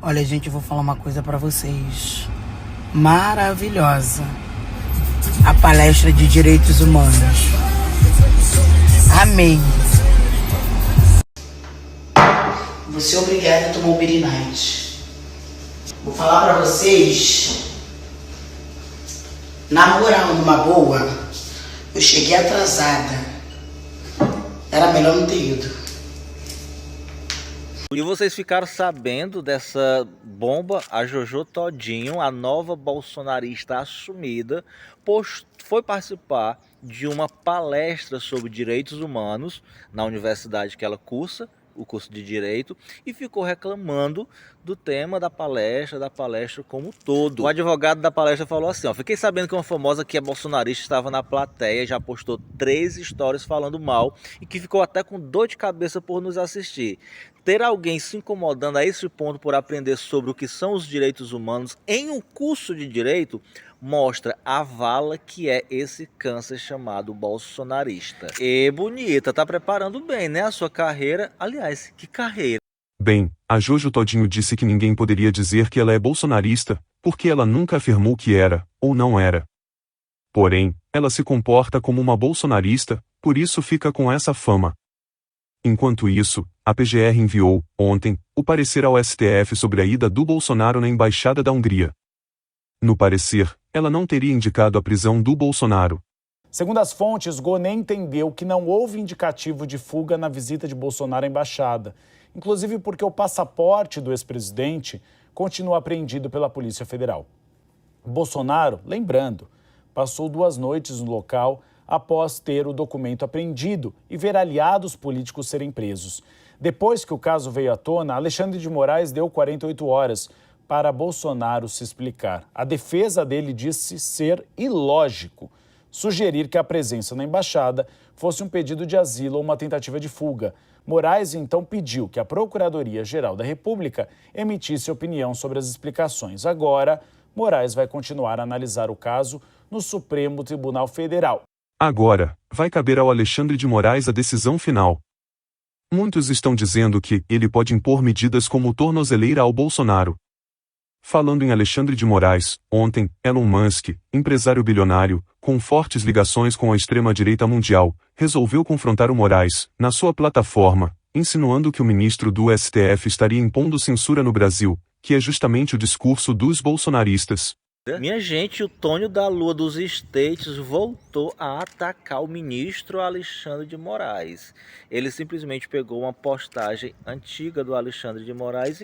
Olha, gente, eu vou falar uma coisa pra vocês. Maravilhosa. A palestra de direitos humanos. Amei. Vou ser obrigada a tomar um Beer Night. Vou falar pra vocês. Na moral, numa boa, eu cheguei atrasada. Era melhor não ter ido. E vocês ficaram sabendo dessa bomba? A Jojo Todinho, a nova bolsonarista assumida, foi participar de uma palestra sobre direitos humanos na universidade que ela cursa, o curso de Direito, e ficou reclamando do tema da palestra como um todo. O advogado da palestra falou assim, ó: fiquei sabendo que uma famosa que é bolsonarista estava na plateia, já postou 3 stories falando mal e que ficou até com dor de cabeça por nos assistir. Ter alguém se incomodando a esse ponto por aprender sobre o que são os direitos humanos em um curso de direito mostra a vala que é esse câncer chamado bolsonarista. E bonita, tá preparando bem, né, a sua carreira. Aliás, que carreira? Bem, a Jojo Todinho disse que ninguém poderia dizer que ela é bolsonarista, porque ela nunca afirmou que era, ou não era. Porém, ela se comporta como uma bolsonarista, por isso fica com essa fama. Enquanto isso, a PGR enviou, ontem, o parecer ao STF sobre a ida do Bolsonaro na Embaixada da Hungria. No parecer, ela não teria indicado a prisão do Bolsonaro. Segundo as fontes, Gonet entendeu que não houve indicativo de fuga na visita de Bolsonaro à embaixada, inclusive porque o passaporte do ex-presidente continua apreendido pela Polícia Federal. Bolsonaro, lembrando, passou 2 noites no local após ter o documento apreendido e ver aliados políticos serem presos. Depois que o caso veio à tona, Alexandre de Moraes deu 48 horas para Bolsonaro se explicar. A defesa dele disse ser ilógico sugerir que a presença na embaixada fosse um pedido de asilo ou uma tentativa de fuga. Moraes então pediu que a Procuradoria-Geral da República emitisse opinião sobre as explicações. Agora, Moraes vai continuar a analisar o caso no Supremo Tribunal Federal. Agora, vai caber ao Alexandre de Moraes a decisão final. Muitos estão dizendo que ele pode impor medidas como tornozeleira ao Bolsonaro. Falando em Alexandre de Moraes, ontem, Elon Musk, empresário bilionário, com fortes ligações com a extrema-direita mundial, resolveu confrontar o Moraes, na sua plataforma, insinuando que o ministro do STF estaria impondo censura no Brasil, que é justamente o discurso dos bolsonaristas. Minha gente, o Tônio da Lua dos States voltou a atacar o ministro Alexandre de Moraes. Ele simplesmente pegou uma postagem antiga do Alexandre de Moraes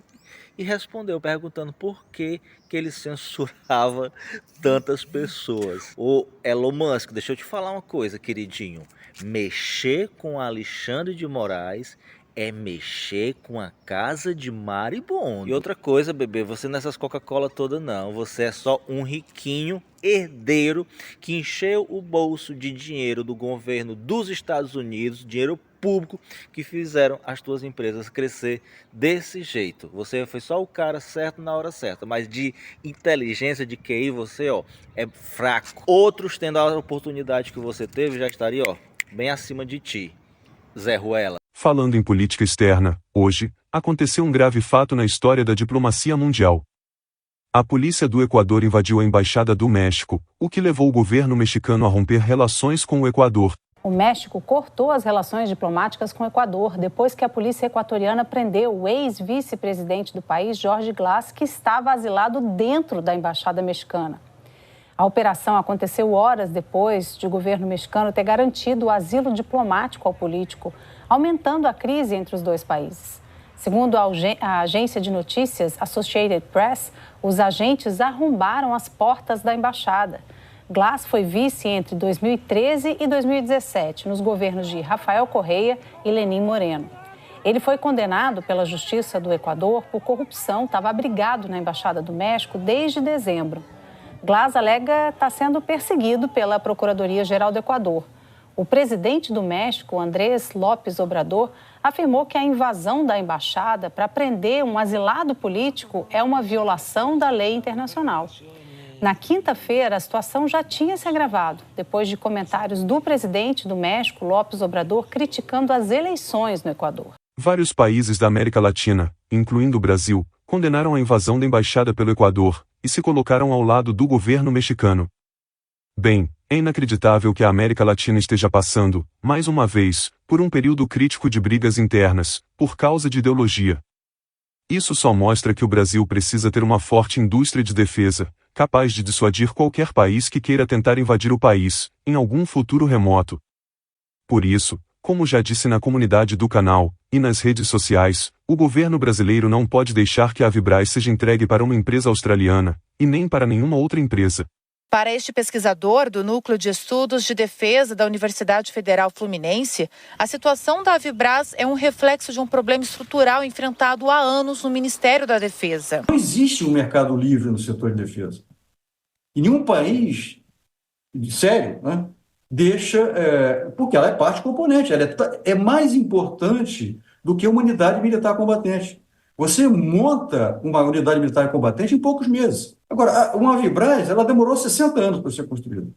e respondeu perguntando por que ele censurava tantas pessoas. O Elon Musk, deixa eu te falar uma coisa, queridinho. Mexer com Alexandre de Moraes é mexer com a casa de maribondo. E outra coisa, bebê, você nessas Coca-Cola toda não. Você é só um riquinho herdeiro que encheu o bolso de dinheiro do governo dos Estados Unidos, dinheiro público, que fizeram as tuas empresas crescer desse jeito. Você foi só o cara certo na hora certa, mas de inteligência, de QI, você, ó, é fraco. Outros tendo a oportunidade que você teve já estaria, ó, bem acima de ti. Zé Ruela. Falando em política externa, hoje, aconteceu um grave fato na história da diplomacia mundial. A polícia do Equador invadiu a Embaixada do México, o que levou o governo mexicano a romper relações com o Equador. O México cortou as relações diplomáticas com o Equador depois que a polícia equatoriana prendeu o ex-vice-presidente do país, Jorge Glass, que estava asilado dentro da Embaixada mexicana. A operação aconteceu horas depois de o governo mexicano ter garantido o asilo diplomático ao político, aumentando a crise entre os dois países. Segundo a agência de notícias Associated Press, os agentes arrombaram as portas da embaixada. Glass foi vice entre 2013 e 2017, nos governos de Rafael Correa e Lenín Moreno. Ele foi condenado pela Justiça do Equador por corrupção, estava abrigado na Embaixada do México desde dezembro. Glass alega estar sendo perseguido pela Procuradoria-Geral do Equador. O presidente do México, Andrés López Obrador, afirmou que a invasão da embaixada para prender um asilado político é uma violação da lei internacional. Na quinta-feira, a situação já tinha se agravado, depois de comentários do presidente do México, López Obrador, criticando as eleições no Equador. Vários países da América Latina, incluindo o Brasil, condenaram a invasão da embaixada pelo Equador e se colocaram ao lado do governo mexicano. Bem, é inacreditável que a América Latina esteja passando, mais uma vez, por um período crítico de brigas internas, por causa de ideologia. Isso só mostra que o Brasil precisa ter uma forte indústria de defesa, capaz de dissuadir qualquer país que queira tentar invadir o país, em algum futuro remoto. Por isso, como já disse na comunidade do canal, e nas redes sociais, o governo brasileiro não pode deixar que a Avibraz seja entregue para uma empresa australiana, e nem para nenhuma outra empresa. Para este pesquisador do Núcleo de Estudos de Defesa da Universidade Federal Fluminense, a situação da Avibraz é um reflexo de um problema estrutural enfrentado há anos no Ministério da Defesa. Não existe um mercado livre no setor de defesa. E nenhum país, sério, né, deixa... porque ela é parte componente, ela é mais importante do que uma unidade militar combatente. Você monta uma unidade militar combatente em poucos meses. Agora, uma Avibraz, ela demorou 60 anos para ser construída.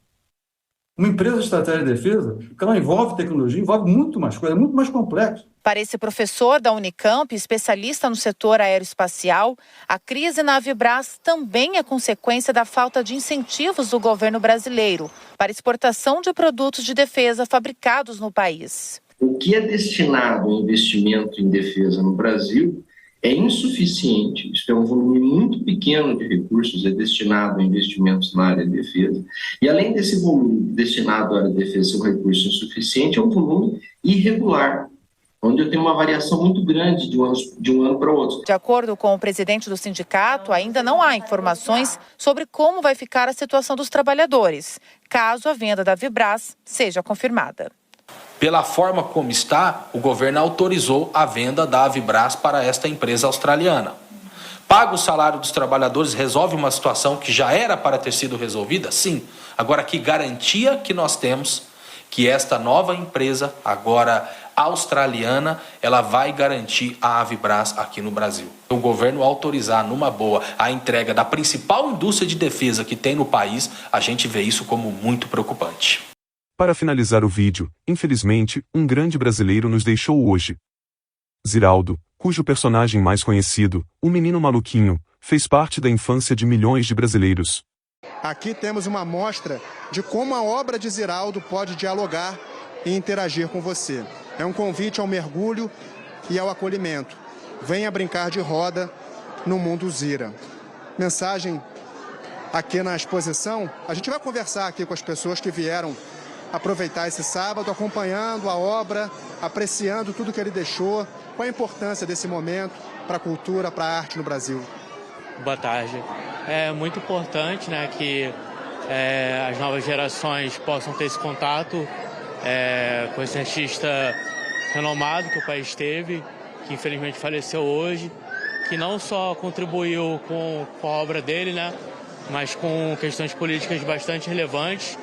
Uma empresa de estratégia de defesa, que ela envolve tecnologia, envolve muito mais coisa, é muito mais complexo. Para esse professor da Unicamp, especialista no setor aeroespacial, a crise na Avibraz também é consequência da falta de incentivos do governo brasileiro para exportação de produtos de defesa fabricados no país. O que é destinado ao investimento em defesa no Brasil é insuficiente. Isso é um volume muito pequeno de recursos, é destinado a investimentos na área de defesa. E além desse volume destinado à área de defesa ser um recurso insuficiente, é um volume irregular, onde eu tenho uma variação muito grande de um ano para o outro. De acordo com o presidente do sindicato, ainda não há informações sobre como vai ficar a situação dos trabalhadores, caso a venda da Avibraz seja confirmada. Pela forma como está, o governo autorizou a venda da Avibraz para esta empresa australiana. Paga o salário dos trabalhadores, resolve uma situação que já era para ter sido resolvida? Sim. Agora, que garantia que nós temos que esta nova empresa, agora australiana, ela vai garantir a Avibraz aqui no Brasil? O governo autorizar numa boa a entrega da principal indústria de defesa que tem no país, a gente vê isso como muito preocupante. Para finalizar o vídeo, infelizmente, um grande brasileiro nos deixou hoje. Ziraldo, cujo personagem mais conhecido, o Menino Maluquinho, fez parte da infância de milhões de brasileiros. Aqui temos uma amostra de como a obra de Ziraldo pode dialogar e interagir com você. É um convite ao mergulho e ao acolhimento. Venha brincar de roda no mundo Zira. Mensagem aqui na exposição. A gente vai conversar aqui com as pessoas que vieram aproveitar esse sábado, acompanhando a obra, apreciando tudo que ele deixou, qual a importância desse momento para a cultura, para a arte no Brasil. Boa tarde. É muito importante, né, que as novas gerações possam ter esse contato com esse artista renomado que o país teve, que infelizmente faleceu hoje, que não só contribuiu com a obra dele, né, mas com questões políticas bastante relevantes,